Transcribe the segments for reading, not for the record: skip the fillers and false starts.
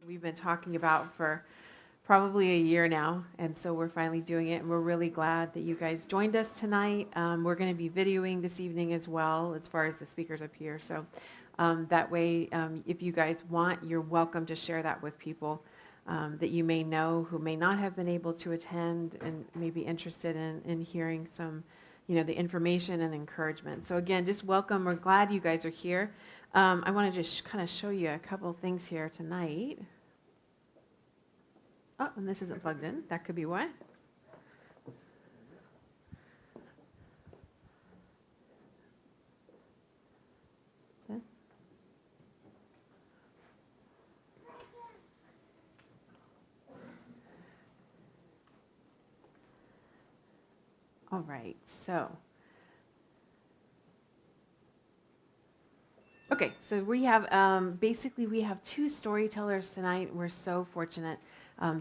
we've been talking about for probably a year now, and so we're finally doing it, and we're really glad that you guys joined us tonight. We're going to be videoing this evening as well, as far as the speakers up here, so that way, if you guys want, you're welcome to share that with people that you may know who may not have been able to attend and may be interested in hearing some, the information and encouragement. So again, just welcome. We're glad you guys are here. I want to just kind of show you a couple of things here tonight. Oh, and this isn't plugged in. That could be why. Okay. All right, so. Okay, so we have, basically we have two storytellers tonight. We're so fortunate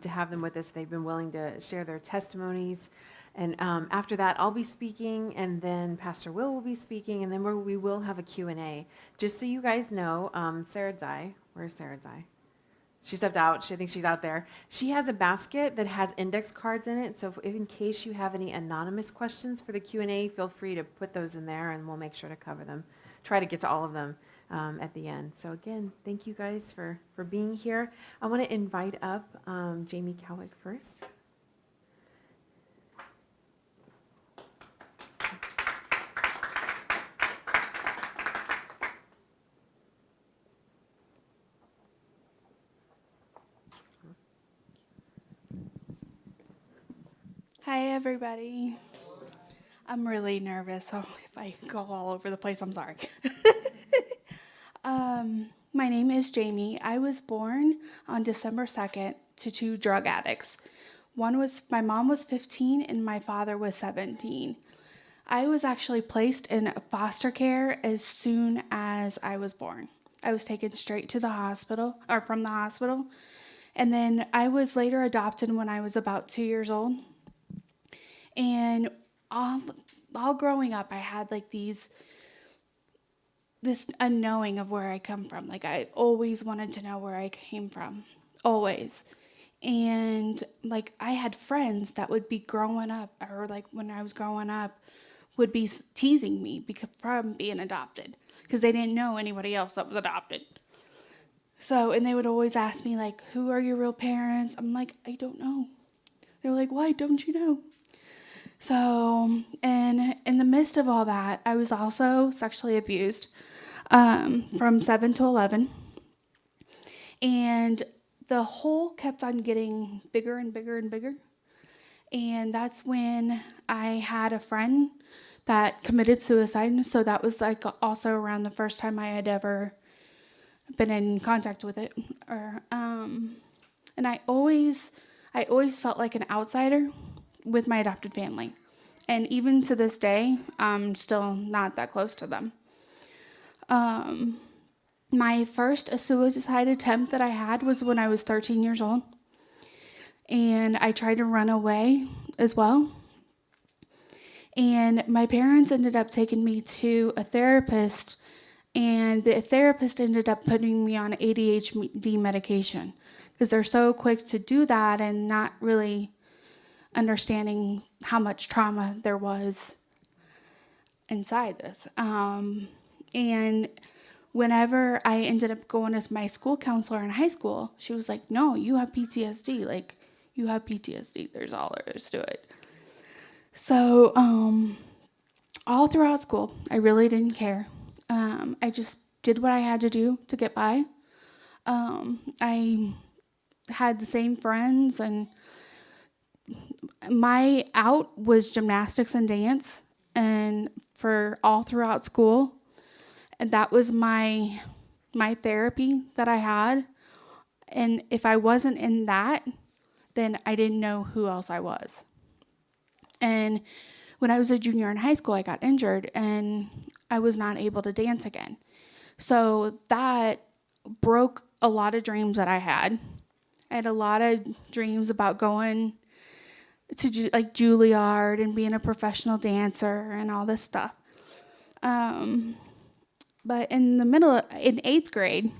to have them with us. They've been willing to share their testimonies. And after that, I'll be speaking, and then Pastor Will be speaking, and then we will have a Q&A. Just so you guys know, Sarah Zai, where's Sarah Zai? She stepped out. I think she's out there. She has a basket that has index cards in it. So if in case you have any anonymous questions for the Q&A, feel free to put those in there, and we'll make sure to cover them. Try to get to all of them at the end. So again, thank you guys for being here. I want to invite up Jaime Cowhick first. Hi, everybody. I'm really nervous, so if I go all over the place, I'm sorry. My name is Jamie. I was born on December 2nd to two drug addicts. My mom was 15 and my father was 17. I was actually placed in foster care as soon as I was born. I was taken straight to the hospital, or from the hospital, and then I was later adopted when I was about 2 years old. And all growing up, I had like this unknowing of where I come from. Like I always wanted to know where I came from, always. And like I had friends that would be growing up, or like when I was growing up, would be teasing me from being adopted because they didn't know anybody else that was adopted. So, and they would always ask me like, who are your real parents? I'm like, I don't know. They're like, why don't you know? So, and in the midst of all that, I was also sexually abused from 7 to 11. And the hole kept on getting bigger and bigger and bigger. And that's when I had a friend that committed suicide. So that was like also around the first time I had ever been in contact with it. And I always felt like an outsider with my adopted family. And even to this day, I'm still not that close to them. My first suicide attempt that I had was when I was 13 years old. And I tried to run away as well. And my parents ended up taking me to a therapist, and the therapist ended up putting me on ADHD medication because they're so quick to do that and not really understanding how much trauma there was inside this. And whenever I ended up going as my school counselor in high school, she was like, no, you have PTSD. Like, you have PTSD. There's all there is to it. So all throughout school, I really didn't care. I just did what I had to do to get by. I had the same friends, and my out was gymnastics and dance, and for all throughout school, and that was my therapy that I had. And if I wasn't in that, then I didn't know who else I was. And when I was a junior in high school, I got injured and I was not able to dance again. So that broke a lot of dreams that I had. I had a lot of dreams about going to like Juilliard and being a professional dancer and all this stuff. But in 8th grade,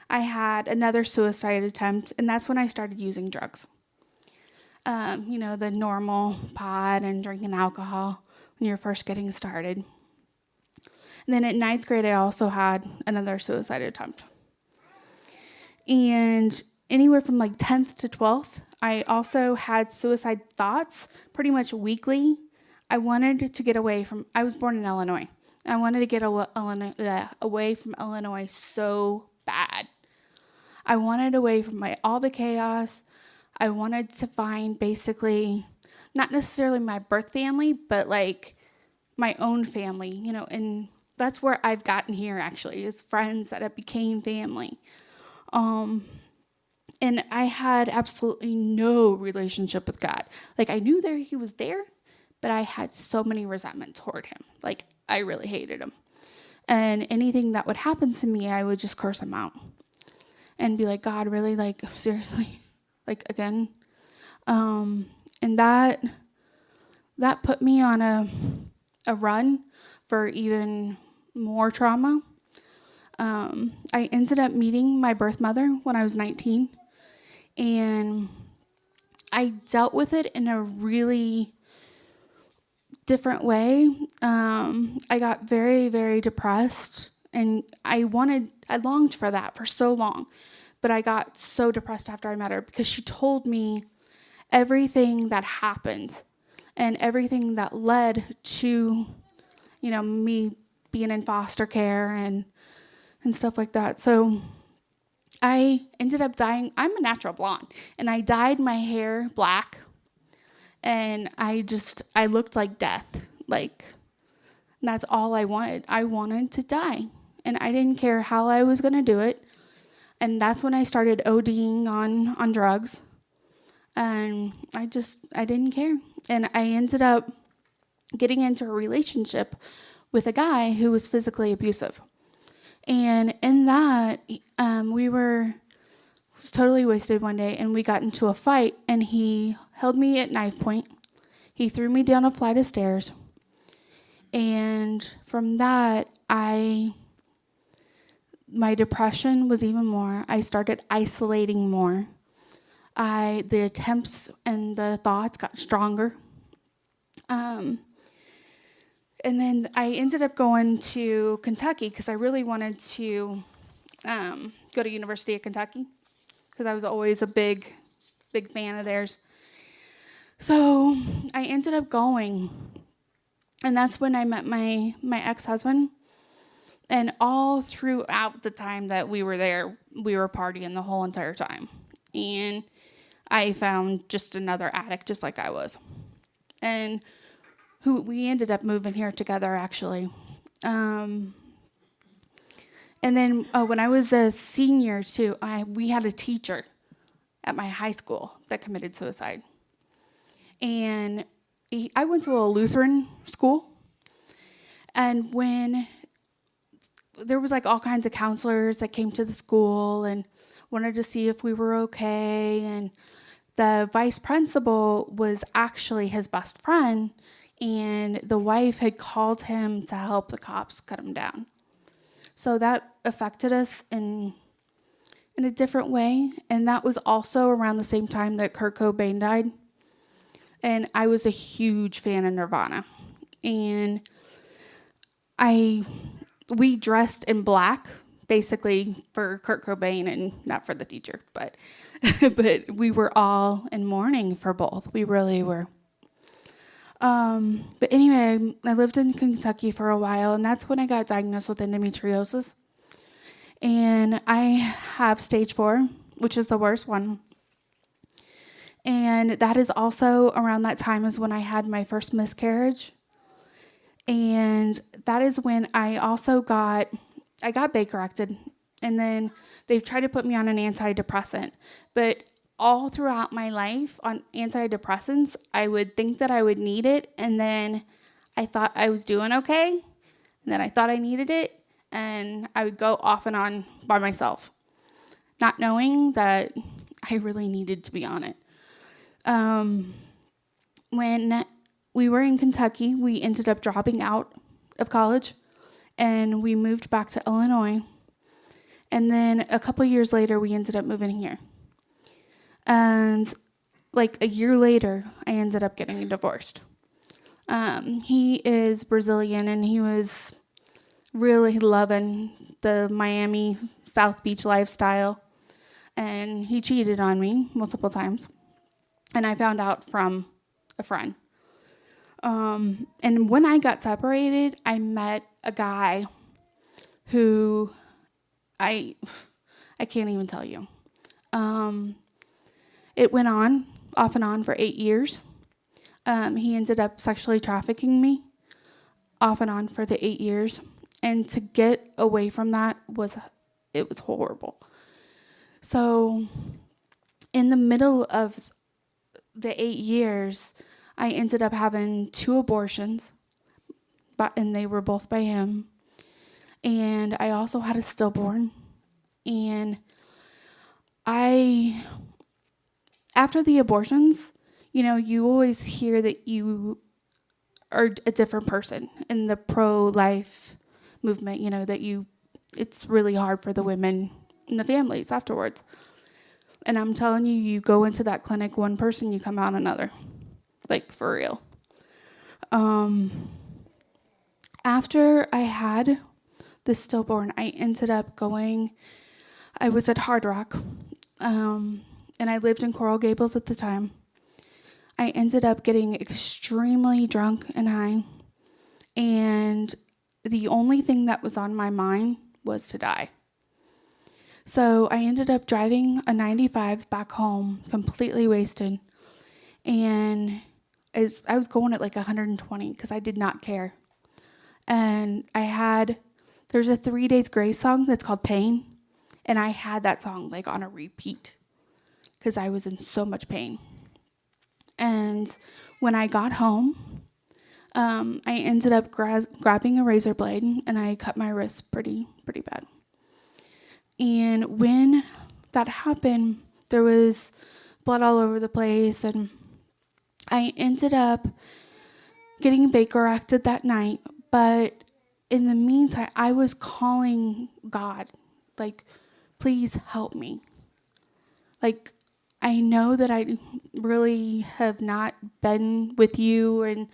I had another suicide attempt, and that's when I started using drugs. The normal pot and drinking alcohol when you're first getting started. And then at 9th grade, I also had another suicide attempt. And anywhere from like 10th to 12th, I also had suicide thoughts pretty much weekly. I wanted to get away from, I was born in Illinois. I wanted to get away from Illinois so bad. I wanted away from all the chaos. I wanted to find basically, not necessarily my birth family, but like my own family, and that's where I've gotten here actually, is friends that have became family. And I had absolutely no relationship with God. Like I knew he was there, but I had so many resentment toward him. Like I really hated him. And anything that would happen to me, I would just curse him out and be like, God, really? Like, seriously? Like, again? And that put me on a run for even more trauma. I ended up meeting my birth mother when I was 19, and I dealt with it in a really different way. I got very, very depressed, and I longed for that for so long, but I got so depressed after I met her because she told me everything that happened and everything that led to, me being in foster care and stuff like that. So I ended up dyeing, I'm a natural blonde, and I dyed my hair black, and I looked like death. Like, that's all I wanted. I wanted to die, and I didn't care how I was going to do it. And that's when I started ODing on drugs, and I didn't care. And I ended up getting into a relationship with a guy who was physically abusive. And in that, we were totally wasted one day, and we got into a fight, and he held me at knife point. He threw me down a flight of stairs. And from that, my depression was even more. I started isolating more. The attempts and the thoughts got stronger. And then I ended up going to Kentucky because I really wanted to go to University of Kentucky because I was always a big fan of theirs. So I ended up going, and that's when I met my ex-husband. And all throughout the time that we were there, we were partying the whole entire time. And I found just another addict just like I was. And we ended up moving here together, actually. And then when I was a senior, too, we had a teacher at my high school that committed suicide. And I went to a Lutheran school. And when there was like all kinds of counselors that came to the school and wanted to see if we were okay. And the vice principal was actually his best friend, and the wife had called him to help the cops cut him down. So that affected us in a different way. And that was also around the same time that Kurt Cobain died. And I was a huge fan of Nirvana. And we dressed in black, basically for Kurt Cobain and not for the teacher, but we were all in mourning for both. We really were. But anyway, I lived in Kentucky for a while, and that's when I got diagnosed with endometriosis. And I have stage 4, which is the worst one. And that is also around that time is when I had my first miscarriage. And that is when I also got bed corrected. And then they tried to put me on an antidepressant. But all throughout my life on antidepressants, I would think that I would need it, and then I thought I was doing okay, and then I thought I needed it, and I would go off and on by myself, not knowing that I really needed to be on it. When we were in Kentucky, we ended up dropping out of college, and we moved back to Illinois. And then a couple years later, we ended up moving here. And like a year later, I ended up getting divorced. He is Brazilian, and he was really loving the Miami South Beach lifestyle. And he cheated on me multiple times. And I found out from a friend. And when I got separated, I met a guy who I can't even tell you. It went on, off and on, for 8 years. He ended up sexually trafficking me, off and on, for the 8 years. And to get away from that was horrible. So in the middle of the 8 years, I ended up having 2 abortions, and they were both by him. And I also had a stillborn. And after the abortions, you always hear that you are a different person in the pro-life movement, that it's really hard for the women and the families afterwards. And I'm telling you, you go into that clinic one person, you come out another. Like, for real. After I had the stillborn, I ended up I was at Hard Rock, and I lived in Coral Gables at the time. I ended up getting extremely drunk and high, and the only thing that was on my mind was to die. So I ended up driving a 95 back home, completely wasted, and I was going at like 120 because I did not care. And there's a 3 Days Grace song that's called Pain, and I had that song like on a repeat because I was in so much pain. And when I got home, I ended up grabbing a razor blade, and I cut my wrist pretty bad. And when that happened, there was blood all over the place, and I ended up getting Baker acted that night. But in the meantime, I was calling God, like, please help me. Like, I know that I really have not been with you, and,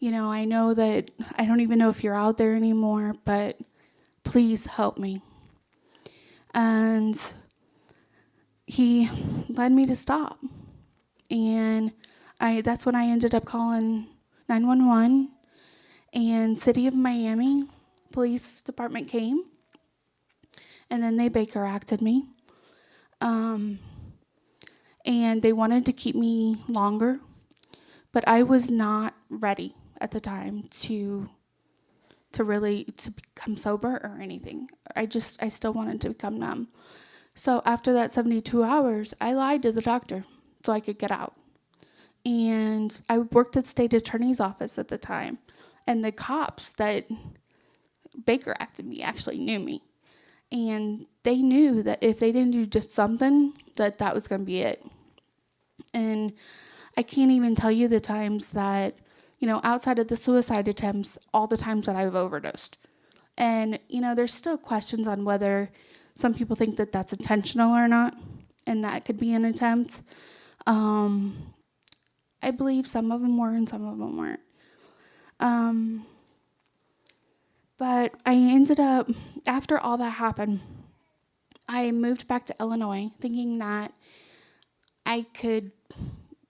I know that I don't even know if you're out there anymore, but please help me. And he led me to stop. And that's when I ended up calling 911, and City of Miami Police Department came, and then they Baker acted me. And they wanted to keep me longer, but I was not ready at the time to become sober or anything. I still wanted to become numb. So after that 72 hours, I lied to the doctor so I could get out. And I worked at the state attorney's office at the time, and the cops that Baker acted me actually knew me. And they knew that if they didn't do just something, that was going to be it. And I can't even tell you the times that, outside of the suicide attempts, all the times that I've overdosed. And, there's still questions on whether some people think that that's intentional or not, and that could be an attempt. I believe some of them were and some of them weren't. But I ended up, after all that happened, I moved back to Illinois thinking that I could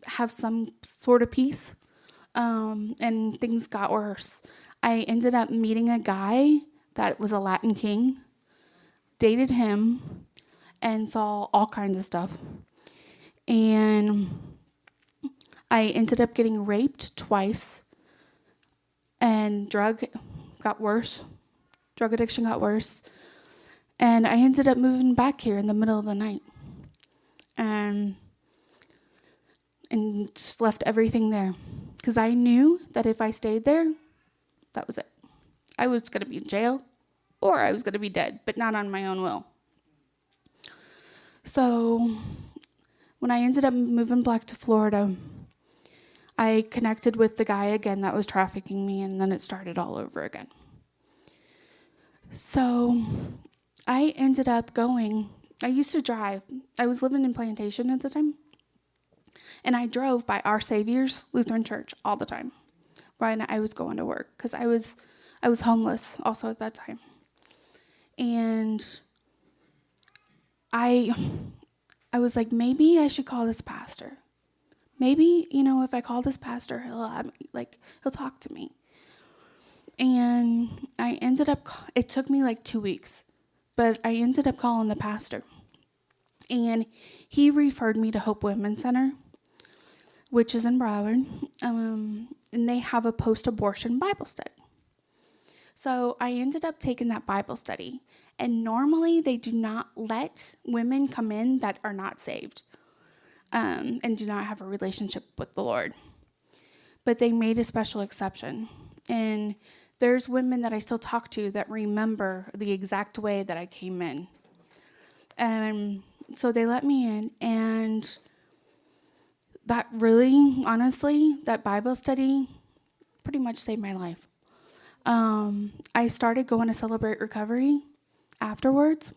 have some sort of peace, and things got worse. I ended up meeting a guy that was a Latin king, dated him, and saw all kinds of stuff. And I ended up getting raped twice, and drug addiction got worse, and I ended up moving back here in the middle of the night, and just left everything there, because I knew that if I stayed there, that was it. I was going to be in jail, or I was going to be dead, but not on my own will. So when I ended up moving back to Florida, I connected with the guy again that was trafficking me, and then it started all over again. So I ended up going, I used to drive. I was living in Plantation at the time, and I drove by Our Savior's Lutheran Church all the time when I was going to work, because I was homeless also at that time. And I was like, maybe I should call this pastor. Maybe, if I call this pastor, he'll talk to me. And I ended up, it took me like 2 weeks, but I ended up calling the pastor. And he referred me to Hope Women's Center, which is in Broward. And they have a post-abortion Bible study. So I ended up taking that Bible study. And normally they do not let women come in that are not saved and do not have a relationship with the Lord. But they made a special exception. And there's women that I still talk to that remember the exact way that I came in. And so they let me in, and that really, honestly, that Bible study pretty much saved my life. I started going to Celebrate Recovery afterwards,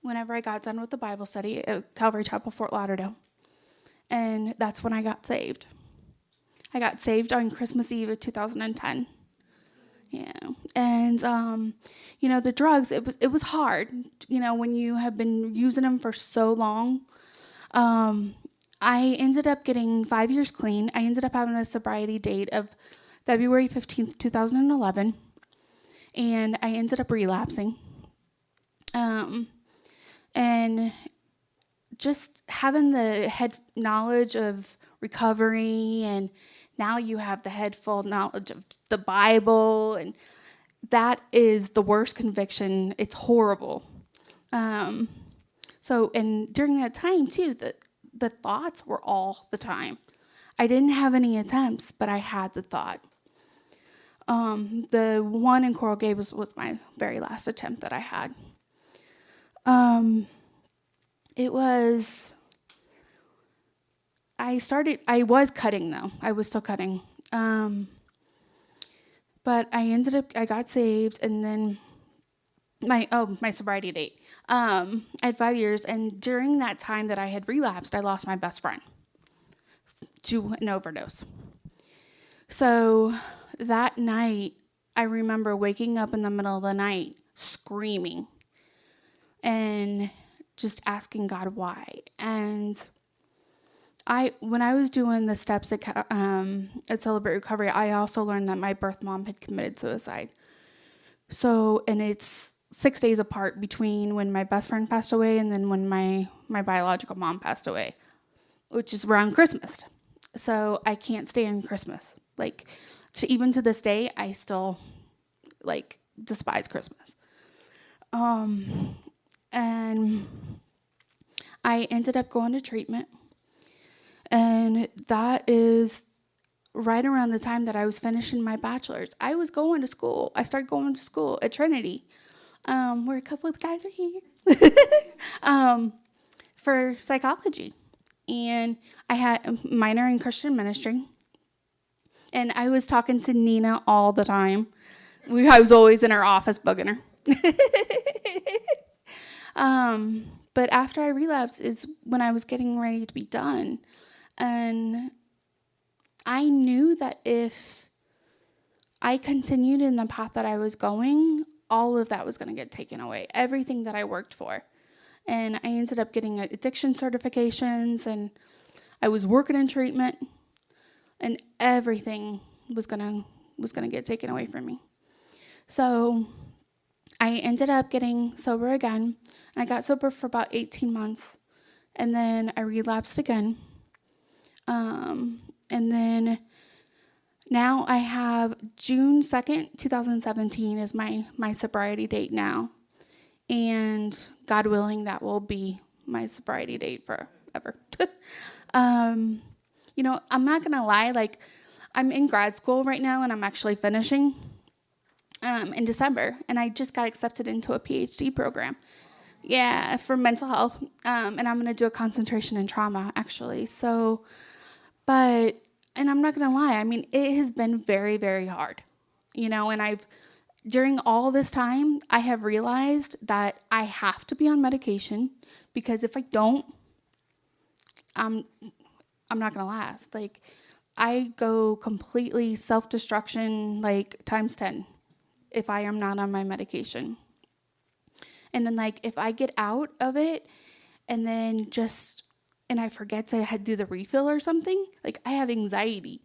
whenever I got done with the Bible study at Calvary Chapel, Fort Lauderdale. And that's when I got saved. I got saved on Christmas Eve of 2010. Yeah. And, the drugs, it was hard, when you have been using them for so long. I ended up getting 5 years clean. I ended up having a sobriety date of February 15th, 2011. And I ended up relapsing. And just having the head knowledge of recovery, and now you have the head full knowledge of the Bible, and that is the worst conviction. It's horrible. And during that time too, the thoughts were all the time. I didn't have any attempts, but I had the thought. The one in Coral Gables was my very last attempt that I had. I was cutting though. I was still cutting. But I got saved, and then my sobriety date. I had 5 years, and during that time that I had relapsed, I lost my best friend to an overdose. So that night, I remember waking up in the middle of the night, screaming, and just asking God why. And when I was doing the steps at Celebrate Recovery, I also learned that my birth mom had committed suicide. So, and it's 6 days apart between when my best friend passed away and then when my biological mom passed away, which is around Christmas. So I can't stand Christmas. Even to this day, I still despise Christmas. And I ended up going to treatment. And that is right around the time that I was finishing my bachelor's. I was going to school. I started going to school at Trinity, where a couple of the guys are here, for psychology. And I had a minor in Christian ministry. And I was talking to Nina all the time. I was always in her office bugging her. But after I relapsed is when I was getting ready to be done. And I knew that if I continued in the path that I was going, all of that was going to get taken away. Everything that I worked for. And I ended up getting addiction certifications, and I was working in treatment, and everything was gonna get taken away from me. So I ended up getting sober again, and I got sober for about 18 months, and then I relapsed again. And then now I have June 2nd, 2017 is my sobriety date now. And God willing, that will be my sobriety date forever. I'm not going to lie, I'm in grad school right now, and I'm actually finishing in December, and I just got accepted into a PhD program. Yeah, for mental health, and I'm going to do a concentration in trauma, actually. So, and I'm not going to lie, it has been very, very hard, and I've during all this time, I have realized that I have to be on medication, because if I don't, I'm not gonna last. Like, I go completely self-destruction, like times 10, if I am not on my medication. And then, like, if I get out of it and then and I forget to do the refill or something, like, I have anxiety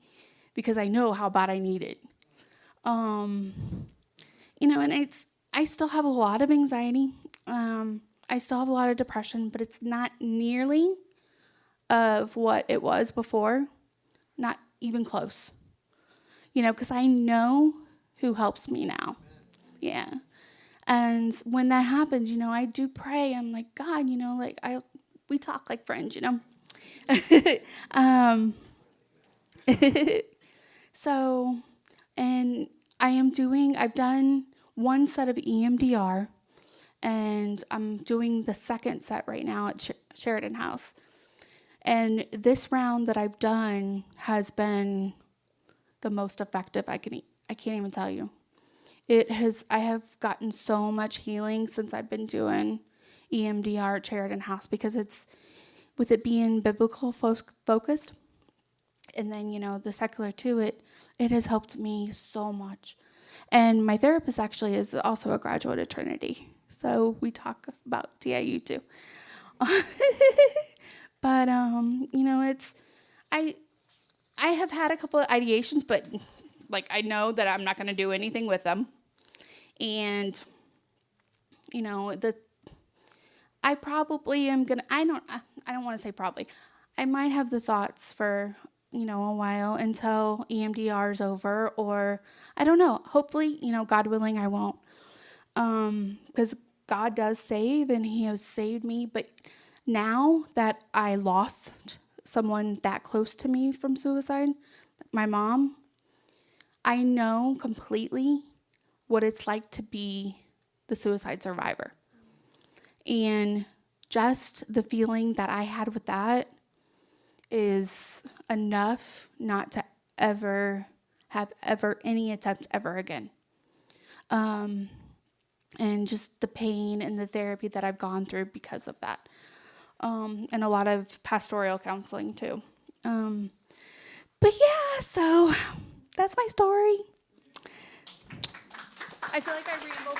because I know how bad I need it. And I still have a lot of anxiety. I still have a lot of depression, but it's not nearly of what it was before. Not even close. Because I know who helps me now. Yeah. And when that happens, I do pray. I'm like, God, like we talk like friends, So, and I've done one set of EMDR, and I'm doing the second set right now at Sheridan House. And this round that I've done has been the most effective I can't even tell you. I have gotten so much healing since I've been doing EMDR at Sheridan House, because with it being biblical focused, and then, the secular to it has helped me so much. And my therapist actually is also a graduate of Trinity. So we talk about DIU too. But, I have had a couple of ideations, but like, I know that I'm not going to do anything with them. And, I probably am going to, I don't want to say probably, I might have the thoughts for, a while until EMDR is over, or I don't know. Hopefully, God willing, I won't. Because God does save, and he has saved me. But now that I lost someone that close to me from suicide, my mom, I know completely what it's like to be the suicide survivor. And just the feeling that I had with that is enough not to ever have any attempt ever again. And just the pain and the therapy that I've gone through because of that. And a lot of pastoral counseling too. But yeah, so that's my story. I feel like I rambled.